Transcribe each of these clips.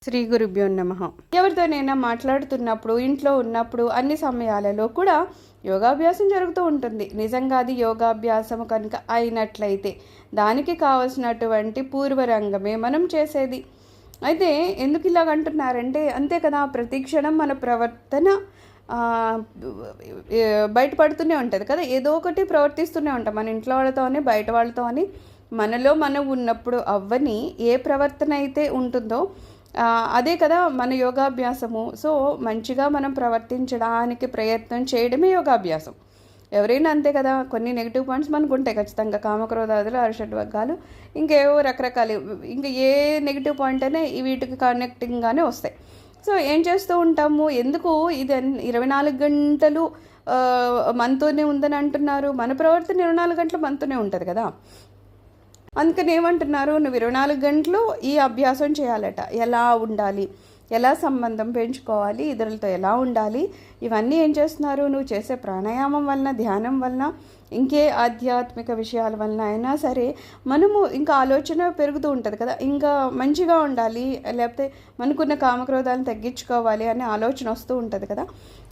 శ్రీ గురుభ్యో నమః. ఎవరితోనైనా మాట్లాడుతున్నప్పుడు, ఇంట్లో ఉన్నప్పుడు అన్ని సమయాలలో కూడా యోగాభ్యాసం జరుగుతూ ఉంటుంది. నిజంగా అది యోగాభ్యాసం కనుక అయినట్లయితే దానికి కావలసినటువంటి పూర్వరంగమే మనం చేసేది. అయితే ఎందుకు ఇలాగ అంటున్నారంటే, అంతే కదా, ప్రతి క్షణం మన ప్రవర్తన బయటపడుతూనే ఉంటుంది కదా. ఏదో ఒకటి ప్రవర్తిస్తూనే ఉంటాం, మన ఇంట్లో వాళ్ళతోని బయట వాళ్ళతోని. మనలో మనం ఉన్నప్పుడు అవ్వని ఏ ప్రవర్తన అయితే ఉంటుందో అదే కదా మన యోగాభ్యాసము. సో మంచిగా మనం ప్రవర్తించడానికి ప్రయత్నం చేయడమే యోగాభ్యాసం. ఎవరైనా అంతే కదా, కొన్ని నెగిటివ్ పాయింట్స్ మనకు ఉంటాయి ఖచ్చితంగా. కామక్రోధాదులు, అరిషడ్వర్గాలు, ఇంకేవో రకరకాలు, ఇంకా ఏ నెగిటివ్ పాయింట్ అయినా వీటికి కనెక్టింగ్గానే వస్తాయి. సో ఏం చేస్తూ ఉంటాము, ఎందుకు ఇది 24 గంటలు మనతోనే ఉందని అంటున్నారు? మన ప్రవర్తన 24 గంటలు మనతోనే ఉంటుంది కదా. అందుకని ఏమంటున్నారు, నువ్వు 24 గంటలు ఈ అభ్యాసం చేయాలట. ఎలా ఉండాలి, ఎలా సంబంధం పెంచుకోవాలి, ఇతరులతో ఎలా ఉండాలి, ఇవన్నీ ఏం చేస్తున్నారు, నువ్వు చేసే ప్రాణాయామం వలన, ధ్యానం వలన, ఇంకే ఆధ్యాత్మిక విషయాల వలన అయినా సరే మనము ఇంకా ఆలోచన పెరుగుతూ ఉంటుంది కదా. ఇంకా మంచిగా ఉండాలి, లేకపోతే మనకున్న కామక్రోధాలను తగ్గించుకోవాలి అనే ఆలోచన వస్తూ ఉంటుంది కదా.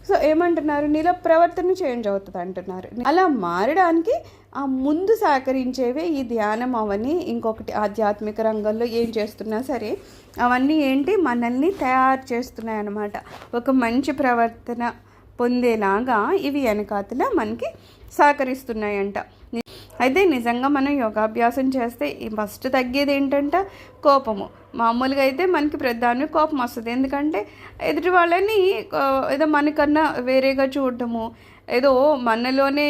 సో ఏమంటున్నారు, నీలో ప్రవర్తన చేంజ్ అవుతుంది అంటున్నారు. అలా మారడానికి ఆ ముందు సహకరించేవే ఈ ధ్యానం. అవన్నీ ఇంకొకటి ఆధ్యాత్మిక రంగంలో ఏం చేస్తున్నా సరే అవన్నీ ఏంటి, మనల్ని తయారు చేస్తున్నాయి అన్నమాట. ఒక మంచి ప్రవర్తన పొందేలాగా ఇవి వెనకాతల మనకి సహకరిస్తున్నాయంట. అయితే నిజంగా మనం యోగాభ్యాసం చేస్తే ఫస్ట్ తగ్గేది ఏంటంటే కోపము. మామూలుగా అయితే మనకి ప్రధాన కోపం వస్తుంది, ఎందుకంటే ఎదుటి వాళ్ళని ఏదో మనకన్నా వేరేగా చూడటము, ఏదో మనలోనే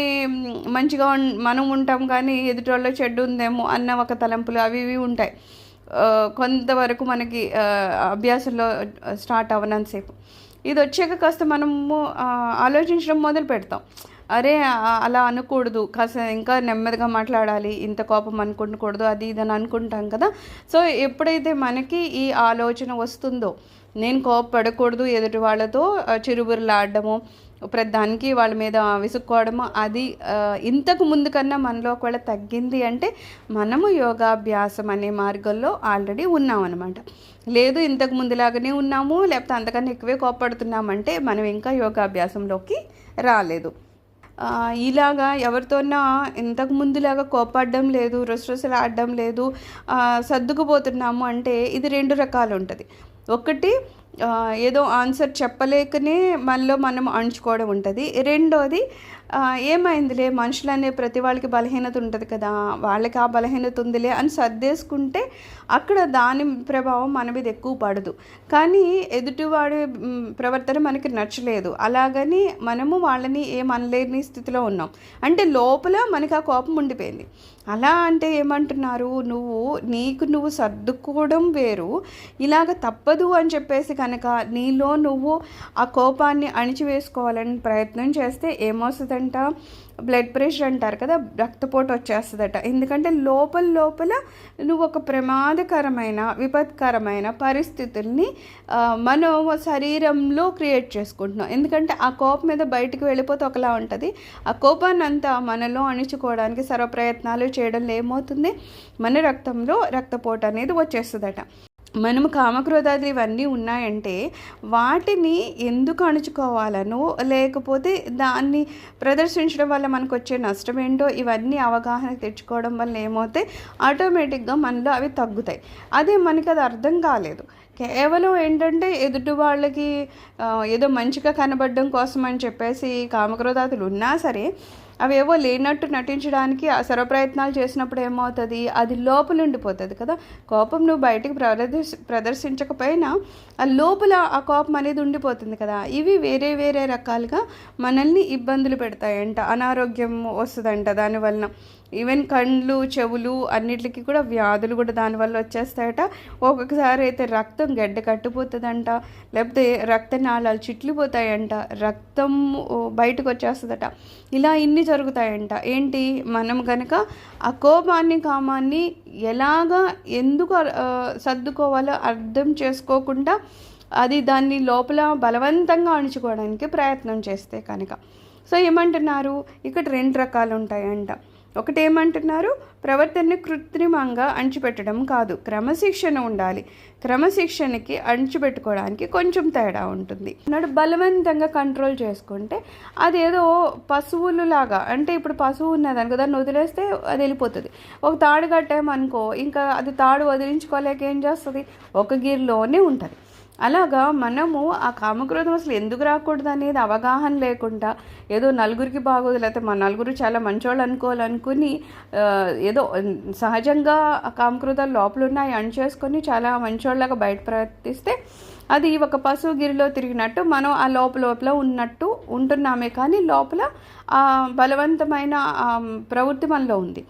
మంచిగా మనం ఉంటాం కానీ ఎదుటి వాళ్ళ చెడ్డు ఉందేమో అన్న ఒక తలంపులు అవి ఇవి ఉంటాయి కొంతవరకు మనకి అభ్యాసంలో స్టార్ట్ అవ్వనంతసేపు. ఇది వచ్చాక కాస్త మనము ఆలోచించడం మొదలు పెడతాం. అరే అలా అనకూడదు, కాస్త ఇంకా నెమ్మదిగా మాట్లాడాలి, ఇంత కోపం అనుకుంటకూడదు, అది ఇదని అనుకుంటాం కదా. సో ఎప్పుడైతే మనకి ఈ ఆలోచన వస్తుందో, నేను కోపపడకూడదు, ఎదుటి వాళ్ళతో చిరుబురులాడడము, ప్రతిదానికి వాళ్ళ మీద విసుక్కోవడము, అది ఇంతకు ముందు కన్నా మనలో ఒకవేళ తగ్గింది అంటే మనము యోగాభ్యాసం అనే మార్గంలో ఆల్రెడీ ఉన్నామన్నమాట. లేదు ఇంతకు ముందులాగానే ఉన్నాము, లేకపోతే అంతకన్నా ఎక్కువే కోపడుతున్నామంటే మనం ఇంకా యోగాభ్యాసంలోకి రాలేదు. ఇలాగా ఎవరితోన్నా ఇంతకు ముందులాగా కోపడడం లేదు, రుసరుసలు ఆడడం లేదు, సర్దుకుపోతున్నాము అంటే ఇది 2 రకాలు ఉంటుంది. ఒకటి ఏదో ఆన్సర్ చెప్పలేకనే మనలో మనం అణుచుకోవడం ఉంటుంది. రెండోది ఏమైందిలే, మనుషులనే ప్రతి వాళ్ళకి బలహీనత ఉంటుంది కదా, వాళ్ళకి ఆ బలహీనత ఉందిలే అని సర్దేసుకుంటే అక్కడ దాని ప్రభావం మన మీద ఎక్కువ పడదు. కానీ ఎదుటివాడి ప్రవర్తన మనకి నచ్చలేదు, అలాగని మనము వాళ్ళని ఏమనలేని స్థితిలో ఉన్నాం అంటే లోపల మనకి ఆ కోపం ఉండిపోయింది. అలా అంటే ఏమంటున్నారు, నీకు సర్దుకోవడం వేరు, ఇలాగ తప్పదు అని చెప్పేసి కనుక నీలో నువ్వు ఆ కోపాన్ని అణిచివేసుకోవాలని ప్రయత్నం చేస్తే ఏమొస్తుందంట, బ్లడ్ ప్రెషర్ అంటారు కదా, రక్తపోటు వచ్చేస్తుందట. ఎందుకంటే లోపల నువ్వు ఒక ప్రమాదకరమైన విపత్కరమైన పరిస్థితుల్ని మన శరీరంలో క్రియేట్ చేసుకుంటున్నావు. ఎందుకంటే ఆ కోపం మీద బయటికి వెళ్ళిపోతే ఒకలా ఉంటుంది, ఆ కోపాన్ని అంతా మనలో అణిచుకోవడానికి సర్వప్రయత్నాలు చేయడంలో ఏమవుతుంది, మన రక్తంలో రక్తపోటు అనేది వచ్చేస్తుందట. మనము కామక్రోధాలు ఇవన్నీ ఉన్నాయంటే వాటిని ఎందుకు అణుచుకోవాలనో, లేకపోతే దాన్ని ప్రదర్శించడం వల్ల మనకు వచ్చే నష్టం ఏంటో ఇవన్నీ అవగాహన తెచ్చుకోవడం వల్ల ఏమవుతాయి, ఆటోమేటిక్గా మనలో అవి తగ్గుతాయి. అదే మనకి అది అర్థం కాలేదు, కేవలం ఏంటంటే ఎదుటి వాళ్ళకి ఏదో మంచిగా కనబడడం కోసం అని చెప్పేసి కామక్రోధాలు ఉన్నా సరే అవేవో లేనట్టు నటించడానికి సర్వప్రయత్నాలు చేసినప్పుడు ఏమవుతుంది, అది లోపల ఉండిపోతుంది కదా. కోపం నువ్వు బయటికి ప్రదర్శించకపోయినా ఆ లోపల ఆ కోపం అనేది ఉండిపోతుంది కదా. ఇవి వేరే రకాలుగా మనల్ని ఇబ్బందులు పెడతాయంట, అనారోగ్యం వస్తుందంట దానివలన. ఈవెన్ కళ్ళు, చెవులు అన్నిటికీ కూడా వ్యాధులు కూడా దానివల్ల వచ్చేస్తాయట. ఒక్కొక్కసారి అయితే రక్తం గడ్డ కట్టిపోతుందంట, లేకపోతే రక్తనాళాలు చిట్లిపోతాయంట, రక్తం బయటకు వచ్చేస్తుందట. ఇలా ఇన్ని జరుగుతాయంట. ఏంటి, మనం కనుక ఆ కోపాన్ని కామాన్ని ఎలాగా ఎందుకు సర్దుకోవాలో అర్థం చేసుకోకుండా అది దాన్ని లోపల బలవంతంగా అణుచుకోవడానికి ప్రయత్నం చేస్తే కనుక. సో ఏమంటున్నారు, ఇక్కడ 2 రకాలు ఉంటాయంట. ఒకటేమంటున్నారు, ప్రవర్తనని కృత్రిమంగా అణిచిపెట్టడం కాదు, క్రమశిక్షణ ఉండాలి. క్రమశిక్షణకి అణిచిపెట్టుకోవడానికి కొంచెం తేడా ఉంటుంది. నాడు బలవంతంగా కంట్రోల్ చేసుకుంటే అదేదో పశువులు లాగా, అంటే ఇప్పుడు పశువు ఉన్నదనుకో దాన్ని వదిలేస్తే అది వెళ్ళిపోతుంది. ఒక తాడు కట్టామనుకో ఇంకా అది తాడు వదిలించుకోలేక ఏం చేస్తుంది, ఒక గీర్లోనే ఉంటుంది. అలాగా మనము ఆ కామక్రోధం అసలు ఎందుకు రాకూడదు అనేది అవగాహన లేకుండా ఏదో నలుగురికి బాగోదు, లేకపోతే మన నలుగురు చాలా మంచోళ్ళు అనుకోవాలనుకుని ఏదో సహజంగా ఆ కామక్రోధాలు లోపల ఉన్నాయి అణిచేసుకొని చాలా మంచోళ్ళగా బయట ప్రవర్తిస్తే అది ఒక పశువు గిరిలో తిరిగినట్టు మనం ఆ లోపల ఉన్నట్టు ఉంటున్నామే, కానీ లోపల బలవంతమైన ప్రవృత్తి మనలో ఉంది.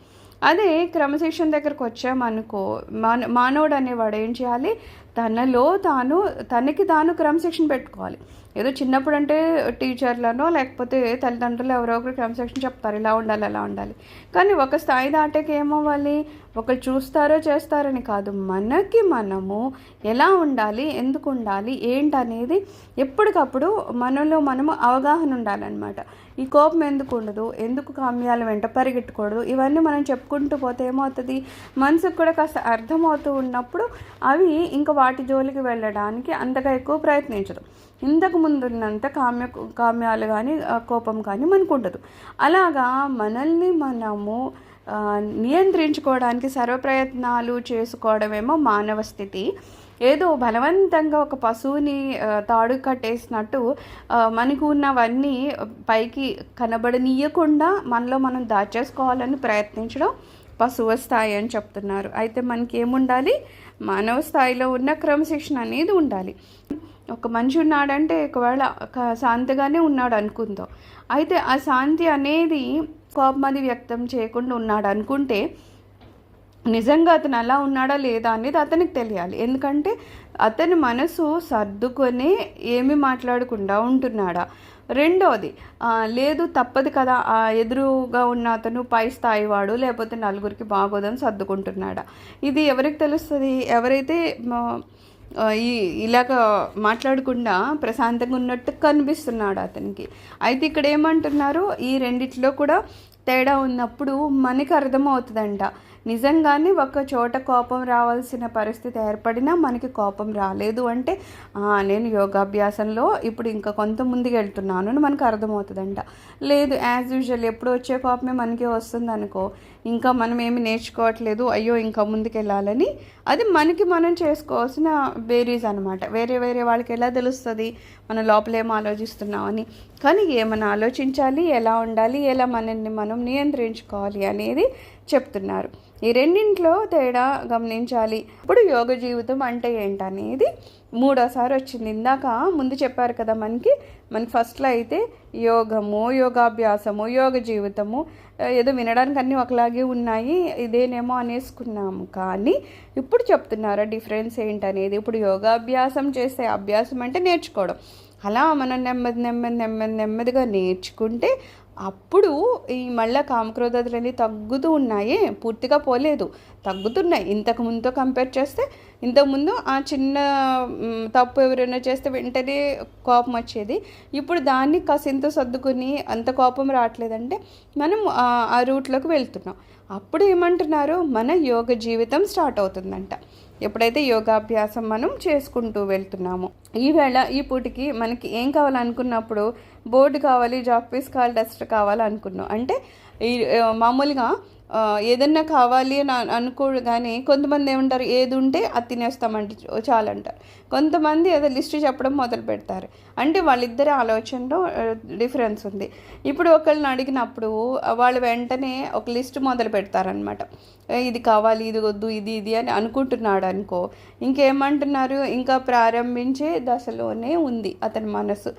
అదే క్రమశిక్షణ దగ్గరకు వచ్చామనుకో, మానవుడు అనేవాడు ఏం చేయాలి, తనకి తాను క్రమశిక్షణ పెట్టుకోవాలి. ఏదో చిన్నప్పుడు అంటే టీచర్లనో లేకపోతే తల్లిదండ్రులు ఎవరో ఒకరు క్రమశిక్షణ చెప్తారు, ఇలా ఉండాలి అలా ఉండాలి. కానీ ఒక స్థాయి దాటాక ఏమవ్వాలి, ఒకరు చూస్తారో చేస్తారని కాదు, మనకి మనము ఎలా ఉండాలి, ఎందుకు ఉండాలి, ఏంటనేది ఎప్పటికప్పుడు మనలో మనము అవగాహన ఉండాలన్నమాట. ఈ కోపం ఎందుకు ఉండదు, ఎందుకు కామ్యాల వెంట పరిగెట్టకూడదు, ఇవన్నీ మనం చెప్పుకుంటూ పోతే ఏమవుతుంది, మనసుకు కూడా కాస్త అర్థమవుతూ ఉన్నప్పుడు అవి ఇంకా వాటి జోలికి వెళ్ళడానికి అంతగా ఎక్కువ ప్రయత్నించదు. ఇంతకు ముందున్నంత కామ్యాలు కానీ కోపం కానీ మనకు ఉండదు. అలాగా మనల్ని మనము నియంత్రించుకోవడానికి సర్వప్రయత్నాలు చేసుకోవడమేమో మానవ స్థితి. ఏదో బలవంతంగా ఒక పశువుని తాడు కట్టేసినట్టు మనకు ఉన్నవన్నీ పైకి కనబడనీయకుండా మనలో మనం దాచేసుకోవాలని ప్రయత్నించడం పశువు స్థాయి అని చెప్తున్నారు. అయితే మనకి ఏముండాలి, మానవ స్థాయిలో ఉన్న క్రమశిక్షణ అనేది ఉండాలి. ఒక మనిషి ఉన్నాడంటే ఒకవేళ శాంతిగానే ఉన్నాడు అనుకుందాం, అయితే ఆ శాంతి అనేది కోపం అది వ్యక్తం చేయకుండా ఉన్నాడు అనుకుంటే నిజంగా అతను అలా ఉన్నాడా లేదా అనేది అతనికి తెలియాలి. ఎందుకంటే అతని మనసు సర్దుకొని ఏమి మాట్లాడకుండా ఉంటున్నాడా. రెండోది, లేదు తప్పదు కదా, ఎదురుగా ఉన్న అతను పై స్థాయి వాడు లేకపోతే నలుగురికి బాగోదని సర్దుకుంటున్నాడా. ఇది ఎవరికి తెలుస్తుంది, ఎవరైతే ఇలాగ మాట్లాడకుండా ప్రశాంతంగా ఉన్నట్టు కనిపిస్తున్నాడు అతనికి. అయితే ఇక్కడ ఏమంటున్నారు, ఈ రెండిట్లో కూడా తేడా ఉన్నప్పుడు మనకి అర్థమవుతుందంట. నిజంగానే ఒక చోట కోపం రావాల్సిన పరిస్థితి ఏర్పడినా మనకి కోపం రాలేదు అంటే నేను యోగాభ్యాసంలో ఇప్పుడు ఇంకా కొంత ముందుకు వెళ్తున్నాను అని మనకు అర్థమవుతుందంట. లేదు యాజ్ యూజువల్ ఎప్పుడు వచ్చే కోపమే మనకి వస్తుంది అనుకో, ఇంకా మనం ఏమి నేర్చుకోవట్లేదు, అయ్యో ఇంకా ముందుకు వెళ్ళాలని, అది మనకి మనం చేసుకోవాల్సిన బేరీస్ అనమాట. వేరే వేరే వాళ్ళకి ఎలా తెలుస్తుంది మన లోపల ఏం ఆలోచిస్తున్నామని. కానీ ఏమైనా ఆలోచించాలి, ఎలా ఉండాలి, ఎలా మనల్ని మనం నియంత్రించుకోవాలి అనేది చెప్తున్నారు. ఈ రెండింట్లో తేడా గమనించాలి. ఇప్పుడు యోగ జీవితం అంటే ఏంటనేది మూడోసారి వచ్చింది. ఇందాక ముందు చెప్పారు కదా, మనకి ఫస్ట్లో అయితే యోగము, యోగాభ్యాసము, యోగ జీవితము ఏదో వినడానికి అన్నీ ఒకలాగే ఉన్నాయి, ఇదేనేమో అనేసుకున్నాము. కానీ ఇప్పుడు చెప్తున్నారా డిఫరెన్స్ ఏంటనేది. ఇప్పుడు యోగాభ్యాసం చేస్తే, అభ్యాసం అంటే నేర్చుకోవడం, అలా మనం నెమ్మదిగా నేర్చుకుంటే అప్పుడు ఈ మళ్ళీ కామక్రోధాలన్నీ తగ్గుతూ ఉన్నాయే, పూర్తిగా పోలేదు, తగ్గుతున్నాయి. ఇంతకుముందుతో కంపేర్ చేస్తే ఇంతకుముందు ఆ చిన్న తప్పు ఎవరైనా చేస్తే వెంటనే కోపం వచ్చేది, ఇప్పుడు దాన్ని కాసింత సర్దుకుని అంత కోపం రావట్లేదంటే మనం ఆ రూట్లోకి వెళ్తున్నాం. అప్పుడు ఏమంటున్నారు, మన యోగ జీవితం స్టార్ట్ అవుతుందంట. ఎప్పుడైతే యోగాభ్యాసం మనం చేసుకుంటూ వెళ్తున్నామో, ఈవేళ ఈ పూటికి మనకి ఏం కావాలనుకున్నప్పుడు బోర్డు కావాలి, చాక్ పీస్ కావాలి, డస్టర్ కావాలి అనుకున్నాం అంటే ఈ మామూలుగా ఏదన్నా కావాలి అని అనుకోగానే కొంతమంది ఏమంటారు, ఏది ఉంటే అది తినేస్తామంటే చాలంటారు. కొంతమంది ఏదో లిస్ట్ చెప్పడం మొదలు పెడతారు. అంటే వాళ్ళిద్దరి ఆలోచనలో డిఫరెన్స్ ఉంది. ఇప్పుడు ఒకళ్ళని అడిగినప్పుడు వాళ్ళు వెంటనే ఒక లిస్ట్ మొదలు పెడతారనమాట. ఇది కావాలి, ఇది వద్దు, ఇది అని అనుకుంటున్నాడు అనుకో, ఇంకేమంటున్నారు, ఇంకా ప్రారంభించే దశలోనే ఉంది అతని మనసు.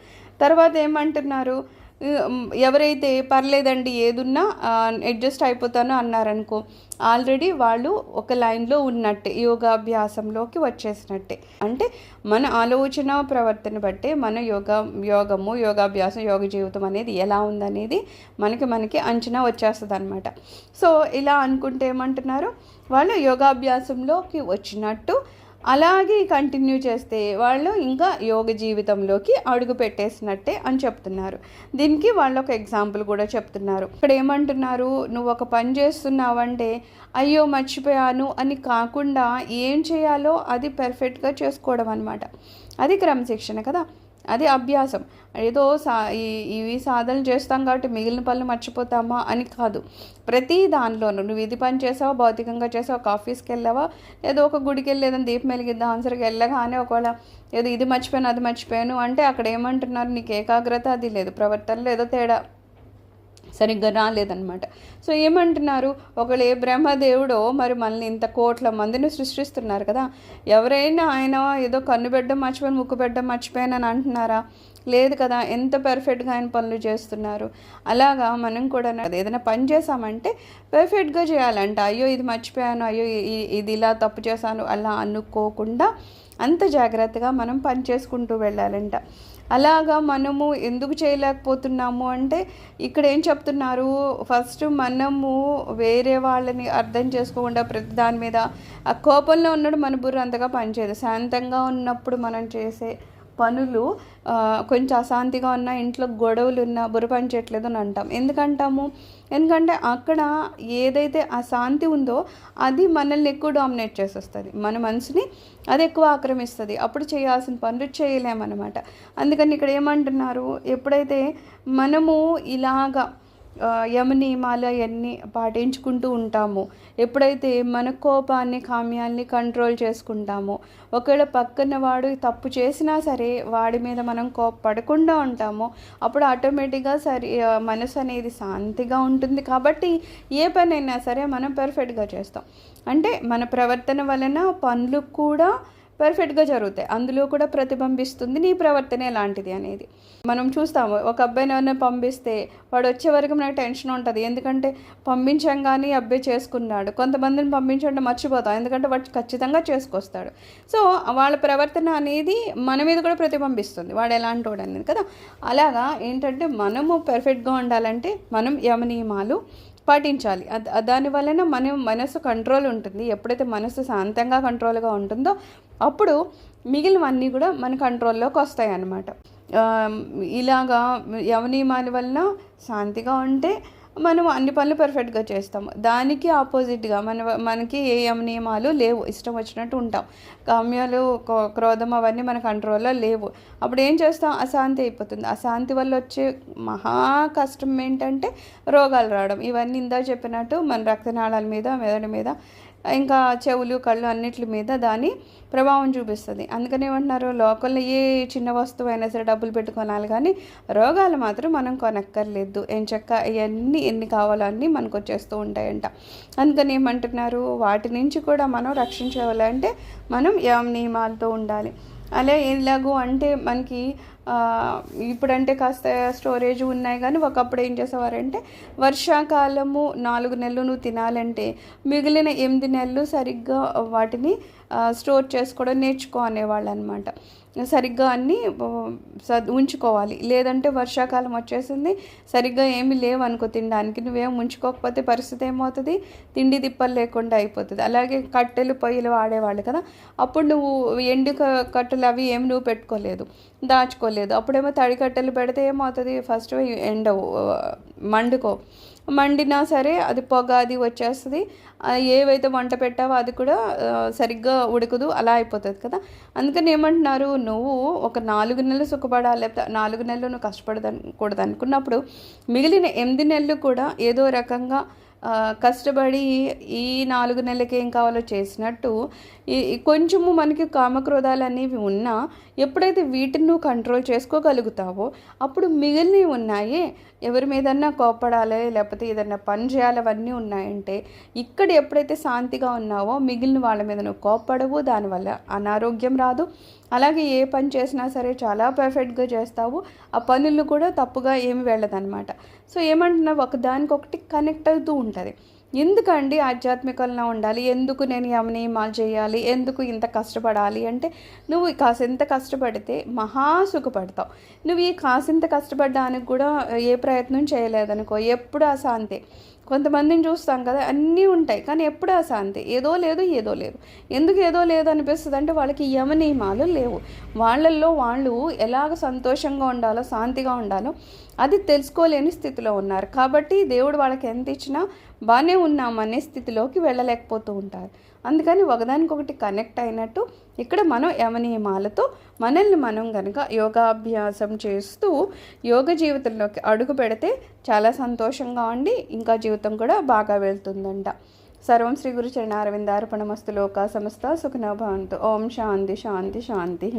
తర్వాత ఏమంటున్నారు, ఎవరైతే పర్లేదండి ఏదున్నా అడ్జస్ట్ అయిపోతానో అన్నారనుకో, ఆల్రెడీ వాళ్ళు ఒక లైన్లో ఉన్నట్టే, యోగాభ్యాసంలోకి వచ్చేసినట్టే. అంటే మన ఆలోచన ప్రవర్తన బట్టే మన యోగము, యోగాభ్యాసం, యోగ జీవితం అనేది ఎలా ఉందనేది మనకి అంచనా వచ్చేస్తుంది అనమాట. సో ఇలా అనుకుంటే ఏమంటున్నారు, వాళ్ళు యోగాభ్యాసంలోకి వచ్చినట్టు అలాగే కంటిన్యూ చేస్తే వాళ్ళు ఇంకా యోగ జీవితంలోకి అడుగు పెట్టేసినట్టే అని చెప్తున్నారు. దీనికి వాళ్ళు ఒక ఎగ్జాంపుల్ కూడా చెప్తున్నారు. ఇక్కడ ఏమంటున్నారు, నువ్వు ఒక పని చేస్తున్నావంటే అయ్యో మర్చిపోయాను అని కాకుండా ఏం చేయాలో అది పర్ఫెక్ట్గా చేసుకోవడం అనమాట. అది క్రమశిక్షణ కదా, అది అభ్యాసం. ఏదో ఇవి సాధనలు చేస్తాం కాబట్టి మిగిలిన పనులు మర్చిపోతామా అని కాదు. ప్రతి దానిలోనూ నువ్వు ఇది పని చేసావా, భౌతికంగా చేసావా, ఒక ఆఫీస్కి వెళ్ళావా, ఏదో ఒక గుడికి వెళ్ళి ఏదైనా దీపం వెలిగిద్దాం ఆన్సర్కి వెళ్ళగానే ఒకవేళ ఏదో ఇది మర్చిపోయాను అది మర్చిపోయాను అంటే అక్కడ ఏమంటున్నారు, నీకు ఏకాగ్రత అది లేదు, ప్రవర్తనలో ఏదో తేడా సరిగ్గా రాలేదన్నమాట. సో ఏమంటున్నారు, ఒకళ్ళు ఏ బ్రహ్మదేవుడో మరి మనల్ని ఇంత కోట్ల మందిని సృష్టిస్తున్నారు కదా, ఎవరైనా ఆయన ఏదో కన్ను పెట్టడం మర్చిపోయాను, ముక్కు పెట్టడం మర్చిపోయాను అని అంటున్నారా? లేదు కదా, ఎంత పర్ఫెక్ట్గా ఆయన పనులు చేస్తున్నారు. అలాగా మనం కూడా ఏదైనా పని చేసామంటే పర్ఫెక్ట్గా చేయాలంట. అయ్యో ఇది మర్చిపోయాను, అయ్యో ఇది ఇలా తప్పు చేశాను అలా అనుకోకుండా అంత జాగ్రత్తగా మనం పని చేసుకుంటూ వెళ్ళాలంట. అలాగా మనము ఎందుకు చేయలేకపోతున్నాము అంటే ఇక్కడ ఏం చెప్తున్నారు, ఫస్ట్ మనము వేరే వాళ్ళని అర్థం చేసుకోకుండా ప్రతి దాని మీద ఆ కోపంలో ఉన్నప్పుడు మన బుర్ర అంతగా పనిచేయదు. శాంతంగా ఉన్నప్పుడు మనం చేసే పనులు కొంచెం అశాంతిగా ఉన్న, ఇంట్లో గొడవలు ఉన్న బుర్ర పని చేయట్లేదు అని అంటాం. ఎందుకంటే అక్కడ ఏదైతే అశాంతి ఉందో అది మనల్ని ఎక్కువ డామినేట్ చేసేస్తుంది, మన మనసుని అది ఎక్కువ ఆక్రమిస్తుంది. అప్పుడు చేయాల్సిన పనులు చేయలేమన్నమాట. అందుకని ఇక్కడ ఏమంటున్నారు, ఎప్పుడైతే మనము ఇలాగా యమ నియమాలు అవన్నీ పాటించుకుంటూ ఉంటాము, ఎప్పుడైతే మన కోపాన్ని కామ్యాన్ని కంట్రోల్ చేసుకుంటామో, ఒకవేళ పక్కన వాడు తప్పు చేసినా సరే వాడి మీద మనం కోపపడకుండా ఉంటామో అప్పుడు ఆటోమేటిక్గా మనసు అనేది శాంతిగా ఉంటుంది. కాబట్టి ఏ పని అయినా సరే మనం పర్ఫెక్ట్గా చేస్తాం. అంటే మన ప్రవర్తన వలన పనులు కూడా పర్ఫెక్ట్గా జరుగుతాయి, అందులో కూడా ప్రతిబింబిస్తుంది నీ ప్రవర్తన ఎలాంటిది అనేది. మనం చూస్తాము, ఒక అబ్బాయిని ఎవరైనా పంపిస్తే వాడు వచ్చే వరకు మనకు టెన్షన్ ఉంటుంది, ఎందుకంటే పంపించంగానే అబ్బాయి చేసుకున్నాడు. కొంతమందిని పంపించడం మర్చిపోతాం, ఎందుకంటే వాడు ఖచ్చితంగా చేసుకొస్తాడు. సో వాళ్ళ ప్రవర్తన అనేది మన మీద కూడా ప్రతిబింబిస్తుంది, వాడు ఎలాంటి వాడు అనేది కదా. అలాగా ఏంటంటే మనము పర్ఫెక్ట్గా ఉండాలంటే మనం యమ నియమాలు పాటించాలి. దాని వలన మనసు కంట్రోల్ ఉంటుంది. ఎప్పుడైతే మనసు శాంతంగా కంట్రోల్గా ఉంటుందో అప్పుడు మిగిలినవన్నీ కూడా మన కంట్రోల్లోకి వస్తాయి అన్నమాట. ఇలాగా యమ నియమాల వలన శాంతిగా ఉంటే మనం అన్ని పనులు పర్ఫెక్ట్గా చేస్తాము. దానికి ఆపోజిట్గా మనకి ఏ యమ నియమాలు లేవు, ఇష్టం వచ్చినట్టు ఉంటాం. కామ్యాలు క్రోధం అవన్నీ మన కంట్రోల్లో లేవు. అప్పుడు ఏం చేస్తాం, అశాంతి అయిపోతుంది. అశాంతి వల్ల వచ్చే మహా కష్టం ఏంటంటే రోగాలు రావడం. ఇవన్నీ ఇందా చెప్పినట్టు మన రక్తనాళాల మీద, మెదడు మీద, ఇంకా చెవులు కళ్ళు అన్నిటి మీద దాని ప్రభావం చూపిస్తుంది. అందుకని ఏమంటున్నారు, లోకల్లో ఏ చిన్న వస్తువు అయినా సరే డబ్బులు పెట్టుకోనాలి, కానీ రోగాలు మాత్రం మనం కొనక్కర్లేదు. ఇవన్నీ ఎన్ని కావాలో అన్నీ మనకు వచ్చేస్తూ ఉంటాయంట. అందుకని ఏమంటున్నారు, వాటి నుంచి కూడా మనం రక్షించుకోవాలంటే మనం యమ నియమాలతో ఉండాలి. అలా ఎలాగూ అంటే మనకి ఇప్పుడంటే కాస్త స్టోరేజ్ ఉన్నాయి, కానీ ఒకప్పుడు ఏం చేసేవారంటే వర్షాకాలము 4 నెలలు నువ్వు తినాలంటే మిగిలిన 8 నెలలు సరిగ్గా వాటిని స్టోర్ చేసుకోవడం నేర్చుకో అనేవాళ్ళు అనమాట. సరిగ్గా అన్నీ ఉంచుకోవాలి. లేదంటే వర్షాకాలం వచ్చేసింది, సరిగ్గా ఏమీ లేవు అనుకో తినడానికి, నువ్వేం ఉంచుకోకపోతే పరిస్థితి ఏమవుతుంది, తిండి తిప్పలు లేకుండా అయిపోతుంది. అలాగే కట్టెలు పొయ్యిలు వాడేవాళ్ళు కదా, అప్పుడు నువ్వు ఎండు కట్టెలు అవి ఏమి నువ్వు పెట్టుకోలేదు, దాచుకోలేదు. అప్పుడేమో తడి కట్టెలు పెడితే ఏమవుతుంది, ఫస్ట్ ఎండవు, మండినా సరే అది పొగ అది వచ్చేస్తుంది. ఏవైతే వంట పెట్టావో అది కూడా సరిగ్గా ఉడకదు, అలా అయిపోతుంది కదా. అందుకని ఏమంటున్నారు, నువ్వు ఒక 4 నెలలు సుఖపడాలి, లేకపోతే 4 నెలలు నువ్వు కష్టపడకూడదు అనుకున్నప్పుడు మిగిలిన 8 నెలలు కూడా ఏదో రకంగా కష్టపడి ఈ 4 నెలలకి ఏం కావాలో చేసినట్టు కొంచెము మనకి కామక్రోధాలు అనేవి ఉన్నా ఎప్పుడైతే వీటిని నువ్వు కంట్రోల్ చేసుకోగలుగుతావో అప్పుడు మిగిలినవి ఉన్నాయే, ఎవరి మీదన్నా కోపడాలి లేకపోతే ఏదన్నా పని చేయాలి అవన్నీ ఉన్నాయంటే ఇక్కడ ఎప్పుడైతే శాంతిగా ఉన్నావో మిగిలిన వాళ్ళ మీద నువ్వు కోపడవు, దానివల్ల అనారోగ్యం రాదు. అలాగే ఏ పని చేసినా సరే చాలా పర్ఫెక్ట్గా చేస్తావు, ఆ పనులు కూడా తప్పుగా ఏమి వెళ్ళదన్నమాట. సో ఏమంటున్నావు, ఒకదానికొకటి కనెక్ట్ అవుతూ ఉంటుంది. ఎందుకండి ఆధ్యాత్మికంగా ఉండాలి, ఎందుకు నేను యమ నియమాలు చేయాలి, ఎందుకు ఇంత కష్టపడాలి అంటే నువ్వు కాసింత కష్టపడితే మహా సుఖపడతావు. నువ్వు ఈ కాసింత కష్టపడడానికి కూడా ఏ ప్రయత్నం చేయలేదనుకో ఎప్పుడు అశాంతి. కొంతమందిని చూస్తాం కదా, అన్నీ ఉంటాయి కానీ ఎప్పుడు అశాంతి, ఏదో లేదు ఏదో లేదు. ఎందుకు ఏదో లేదు అనిపిస్తుంది అంటే వాళ్ళకి యమ నియమాలు లేవు. వాళ్ళల్లో వాళ్ళు ఎలాగ సంతోషంగా ఉండాలో, శాంతిగా ఉండాలో అది తెలుసుకోలేని స్థితిలో ఉన్నారు. కాబట్టి దేవుడు వాళ్ళకి ఎంత ఇచ్చినా బాగానే ఉన్నామనే స్థితిలోకి వెళ్ళలేకపోతూ ఉంటారు. అందుకని ఒకదానికొకటి కనెక్ట్ అయినట్టు ఇక్కడ మనం యమ నియమాలతో మనల్ని మనం కనుక యోగాభ్యాసం చేస్తూ యోగ జీవితంలోకి అడుగు పెడితే చాలా సంతోషంగా ఉండి ఇంకా జీవితం కూడా బాగా వెళ్తుందంట. సర్వం శ్రీ గురు చరణారవిందార్పణమస్తు. లోకా సమస్త సుఖినో భవంతు. ఓం శాంతి శాంతి శాంతి.